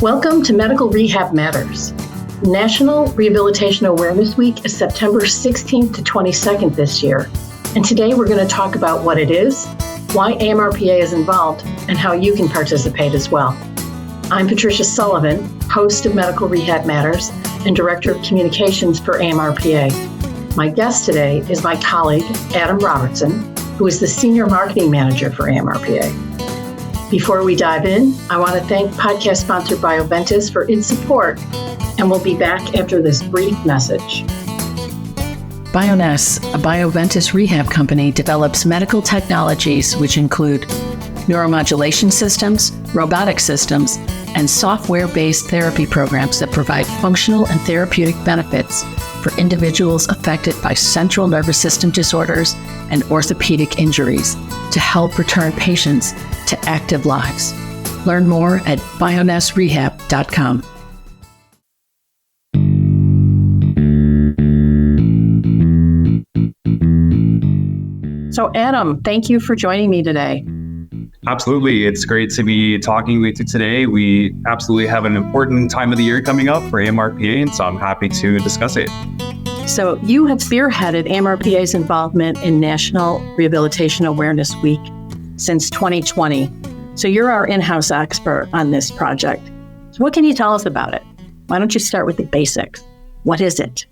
Welcome to Medical Rehab Matters. National Rehabilitation Awareness Week is September 16th to 22nd this year. And today we're going to talk about what it is, why AMRPA is involved, and how you can participate as well. I'm Patricia Sullivan, host of Medical Rehab Matters and Director of Communications for AMRPA. My guest today is my colleague, Adam Robertson, who is the Senior Marketing Manager for AMRPA. Before we dive in, I want to thank podcast sponsor Bioventus for its support, and we'll be back after this brief message. Bioventus, a Bioventus rehab company, develops medical technologies which include neuromodulation systems, robotic systems, and software-based therapy programs that provide functional and therapeutic benefits for individuals affected by central nervous system disorders and orthopedic injuries to help return patients to active lives. Learn more at bioventusrehab.com. So Adam, thank you for joining me today. Absolutely. It's great to be talking with you today. We absolutely have an important time of the year coming up for AMRPA, and so I'm happy to discuss it. So you have spearheaded AMRPA's involvement in National Rehabilitation Awareness Week since 2020. So you're our in-house expert on this project. So what can you tell us about it? Why don't you start with the basics? What is it?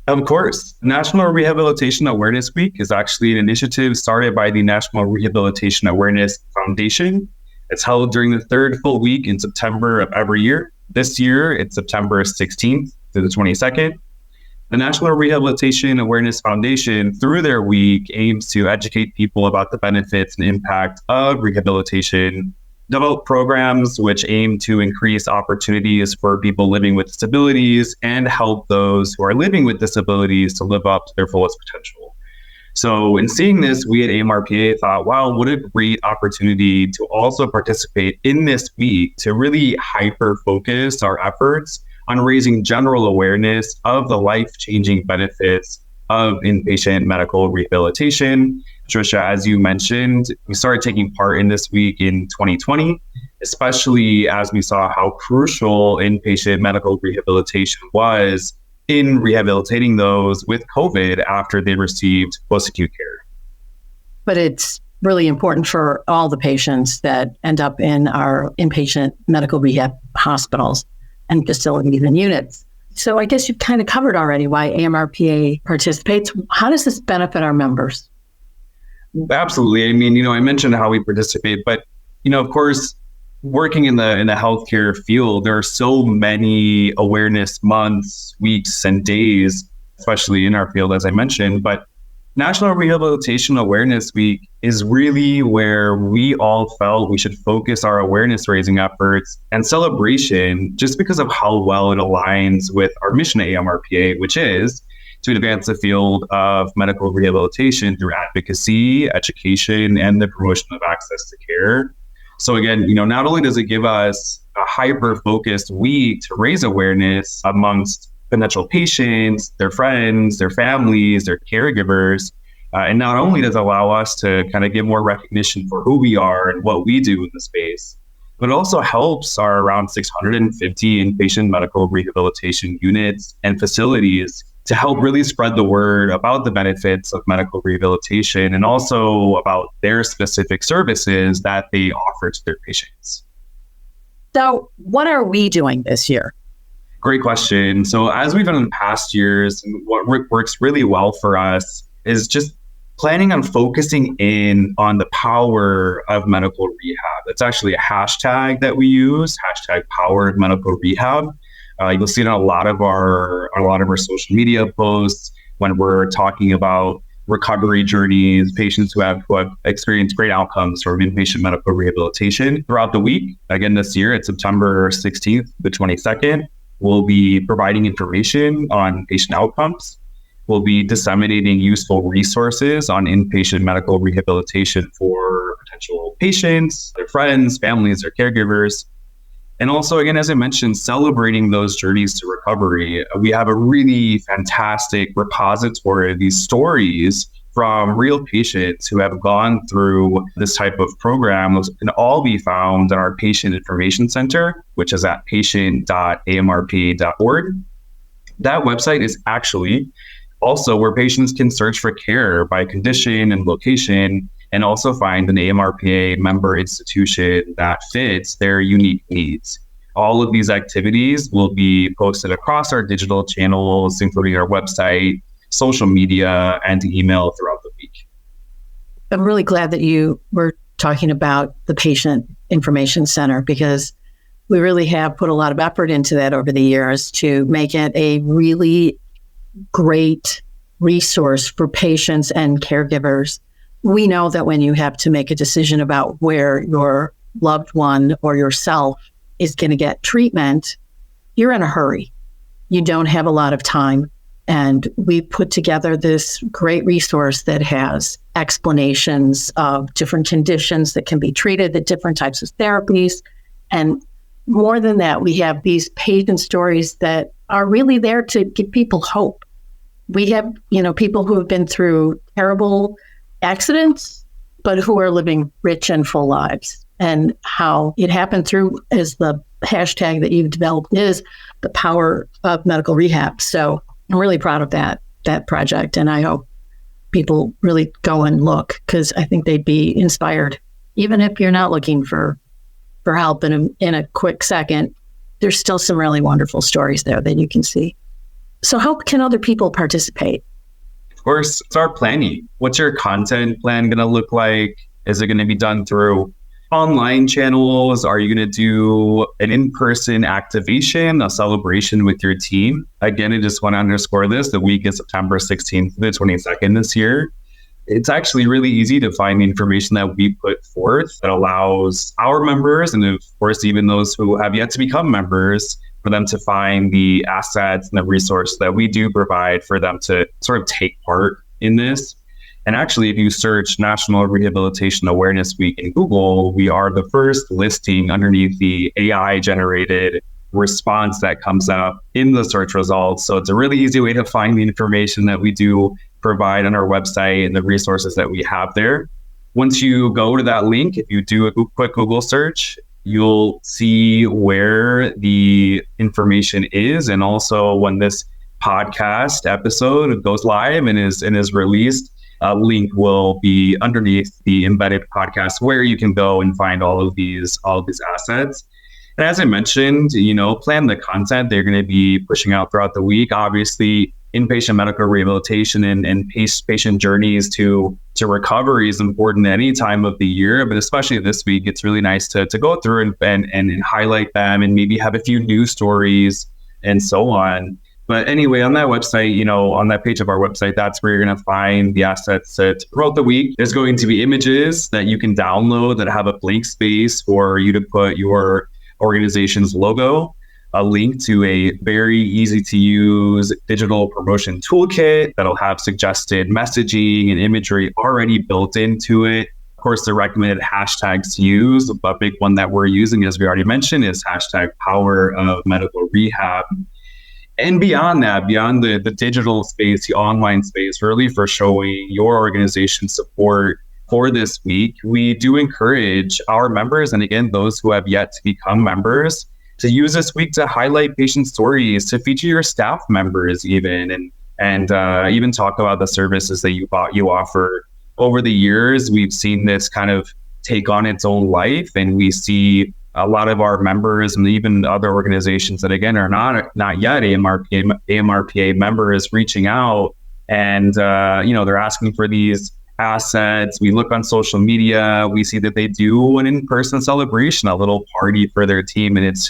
Of course. National Rehabilitation Awareness Week is actually an initiative started by the National Rehabilitation Awareness Foundation. It's held during the third full week in September of every year. This year, it's September 16th to the 22nd. The National Rehabilitation Awareness Foundation, through their week, aims to educate people about the benefits and impact of rehabilitation, develop programs which aim to increase opportunities for people living with disabilities, and help those who are living with disabilities to live up to their fullest potential. So in seeing this, we at AMRPA thought, wow, what a great opportunity to also participate in this week to really hyper-focus our efforts on raising general awareness of the life-changing benefits of inpatient medical rehabilitation. Patricia, as you mentioned, we started taking part in this week in 2020, especially as we saw how crucial inpatient medical rehabilitation was in rehabilitating those with COVID after they received post-acute care. But it's really important for all the patients that end up in our inpatient medical rehab hospitals and facilities and units. So I guess you've kind of covered already why AMRPA participates. How does this benefit our members? Absolutely. I mean, I mentioned how we participate, but, of course, working in the healthcare field, there are so many awareness months, weeks, and days, especially in our field, as I mentioned. But National Rehabilitation Awareness Week is really where we all felt we should focus our awareness raising efforts and celebration just because of how well it aligns with our mission at AMRPA, which is to advance the field of medical rehabilitation through advocacy, education, and the promotion of access to care. So again, not only does it give us a hyper-focused week to raise awareness amongst potential patients, their friends, their families, their caregivers, and not only does it allow us to kind of give more recognition for who we are and what we do in the space, but it also helps our around 650 inpatient medical rehabilitation units and facilities to help really spread the word about the benefits of medical rehabilitation and also about their specific services that they offer to their patients. So what are we doing this year? Great question. So as we've done in past years, what works really well for us is just planning on focusing in on the power of medical rehab. It's actually a hashtag that we use, #powered medical rehab. You'll see it on a lot of our social media posts when we're talking about recovery journeys, patients who have experienced great outcomes from inpatient medical rehabilitation throughout the week. Again, this year, it's September 16th to 22nd. We'll be providing information on patient outcomes. We'll be disseminating useful resources on inpatient medical rehabilitation for potential patients, their friends, families, or caregivers. And also, again, as I mentioned, celebrating those journeys to recovery. We have a really fantastic repository of these stories from real patients who have gone through this type of program. Those can all be found in our Patient Information Center, which is at patient.amrpa.org. That website is actually also where patients can search for care by condition and location, and also find an AMRPA member institution that fits their unique needs. All of these activities will be posted across our digital channels, including our website, social media, and email throughout the week. I'm really glad that you were talking about the Patient Information Center, because we really have put a lot of effort into that over the years to make it a really great resource for patients and caregivers. We know that when you have to make a decision about where your loved one or yourself is going to get treatment, you're in a hurry. You don't have a lot of time. And we put together this great resource that has explanations of different conditions that can be treated, the different types of therapies. And more than that, we have these patient stories that are really there to give people hope. We have, people who have been through terrible accidents, but who are living rich and full lives. And how it happened through, as the hashtag that you've developed is, the power of medical rehab. So I'm really proud of that project. And I hope people really go and look, because I think they'd be inspired. Even if you're not looking for help in a quick second, there's still some really wonderful stories there that you can see. So how can other people participate? Of course, start planning. What's your content plan going to look like? Is it going to be done through online channels? Are you going to do an in-person activation, a celebration with your team? Again, I just want to underscore this. The week is September 16th to the 22nd this year. It's actually really easy to find the information that we put forth that allows our members, and of course, even those who have yet to become members, for them to find the assets and the resources that we do provide for them to sort of take part in this. And actually, if you search National Rehabilitation Awareness Week in Google, we are the first listing underneath the AI-generated response that comes up in the search results. So it's a really easy way to find the information that we do provide on our website and the resources that we have there. Once you go to that link, if you do a quick Google search, you'll see where the information is. And also when this podcast episode goes live and is released, a link will be underneath the embedded podcast where you can go and find all of these assets. And as I mentioned, plan the content they're going to be pushing out throughout the week. Obviously, inpatient medical rehabilitation and patient journeys to recovery is important at any time of the year, but especially this week, it's really nice to go through and highlight them and maybe have a few news stories and so on. But anyway, on that website, on that page of our website, that's where you're going to find the assets throughout the week. There's going to be images that you can download that have a blank space for you to put your organization's logo, a link to a very easy to use digital promotion toolkit that'll have suggested messaging and imagery already built into it. Of course, the recommended hashtags to use, a big one that we're using, as we already mentioned, is hashtag power of medical rehab. And beyond that, beyond the digital space, the online space, really for showing your organization support for this week, we do encourage our members, and again, those who have yet to become members, to use this week to highlight patient stories, to feature your staff members even, and even talk about the services that you offer. Over the years, we've seen this kind of take on its own life, and we see a lot of our members and even other organizations that, again, are not yet AMRPA members reaching out, and they're asking for these assets. We look on social media, we see that they do an in-person celebration, a little party for their team, and it's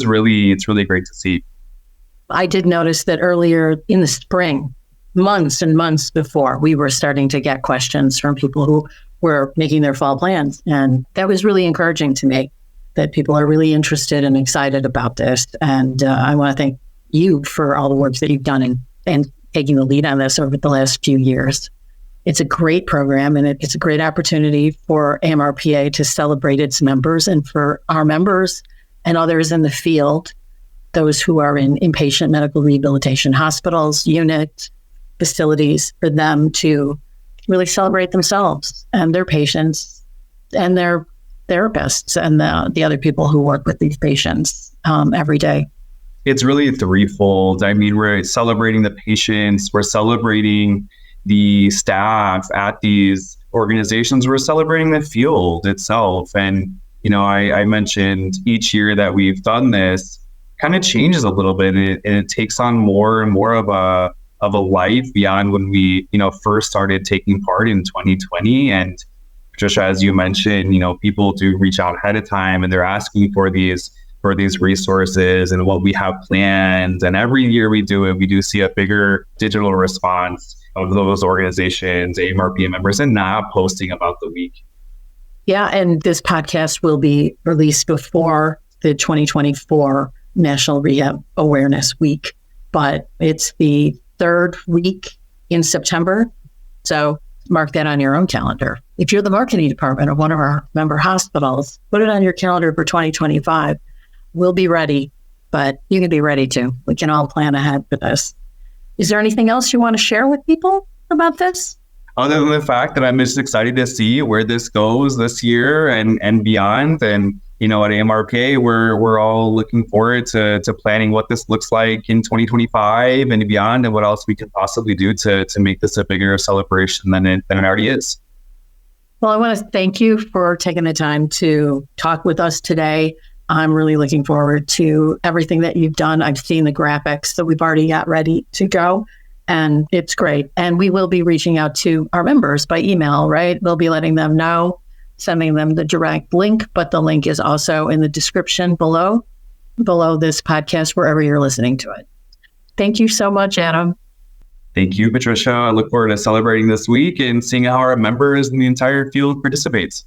really great to see. I did notice that earlier in the spring, months and months before, we were starting to get questions from people who were making their fall plans, and that was really encouraging to me, that people are really interested and excited about this. And I want to thank you for all the work that you've done and taking the lead on this over the last few years. It's a great program, and it's a great opportunity for AMRPA to celebrate its members and for our members and others in the field, those who are in inpatient medical rehabilitation hospitals, units, facilities, for them to really celebrate themselves and their patients and their therapists and the other people who work with these patients every day. It's really threefold. I mean, we're celebrating the patients, we're celebrating the staff at these organizations, we're celebrating the field itself. And, I mentioned each year that we've done this kind of changes a little bit, and it takes on more and more of a life beyond when we, first started taking part in 2020. And Patricia, as you mentioned, people do reach out ahead of time and they're asking for these resources and what we have planned. And every year we do it, we do see a bigger digital response of those organizations, AMRPA members, and NAB posting about the week. Yeah, and this podcast will be released before the 2024 National Rehab Awareness Week, but it's the third week in September. So mark that on your own calendar. If you're the marketing department of one of our member hospitals, put it on your calendar for 2025. We'll be ready, but you can be ready too. We can all plan ahead for this. Is there anything else you want to share with people about this? Other than the fact that I'm just excited to see where this goes this year and beyond. And, at AMRPA, we're all looking forward to planning what this looks like in 2025 and beyond, and what else we can possibly do to make this a bigger celebration than it already is. Well, I want to thank you for taking the time to talk with us today. I'm really looking forward to everything that you've done. I've seen the graphics that we've already got ready to go, and it's great. And we will be reaching out to our members by email, right? We'll be letting them know, sending them the direct link, but the link is also in the description below this podcast, wherever you're listening to it. Thank you so much, Adam. Thank you, Patricia. I look forward to celebrating this week and seeing how our members and the entire field participates.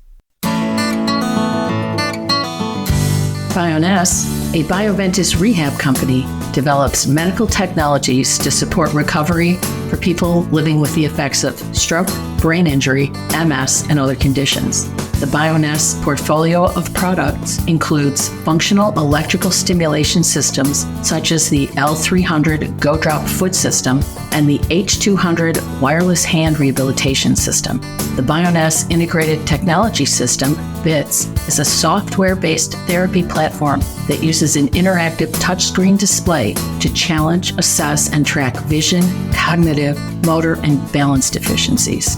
Bioness, a Bioventus rehab company, develops medical technologies to support recovery for people living with the effects of stroke, brain injury, MS, and other conditions. The Bioness portfolio of products includes functional electrical stimulation systems such as the L300 Go Drop Foot System and the H200 Wireless Hand Rehabilitation System. The Bioness Integrated Technology System, BITS, is a software-based therapy platform that uses an interactive touchscreen display to challenge, assess, and track vision, cognitive, motor, and balance deficiencies.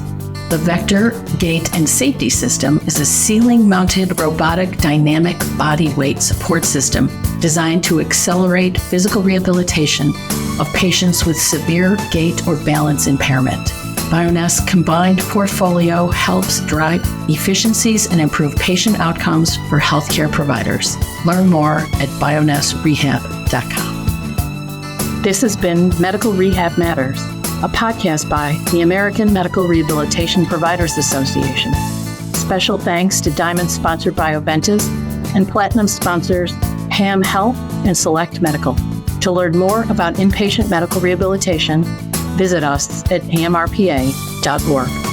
The Vector, Gait, and Safety System is a ceiling-mounted robotic dynamic body weight support system designed to accelerate physical rehabilitation of patients with severe gait or balance impairment. Bioness combined portfolio helps drive efficiencies and improve patient outcomes for healthcare providers. Learn more at bionessrehab.com. This has been Medical Rehab Matters, a podcast by the American Medical Rehabilitation Providers Association. Special thanks to Diamond sponsor Bioventus and Platinum sponsors PAM Health and Select Medical. To learn more about inpatient medical rehabilitation, visit us at amrpa.org.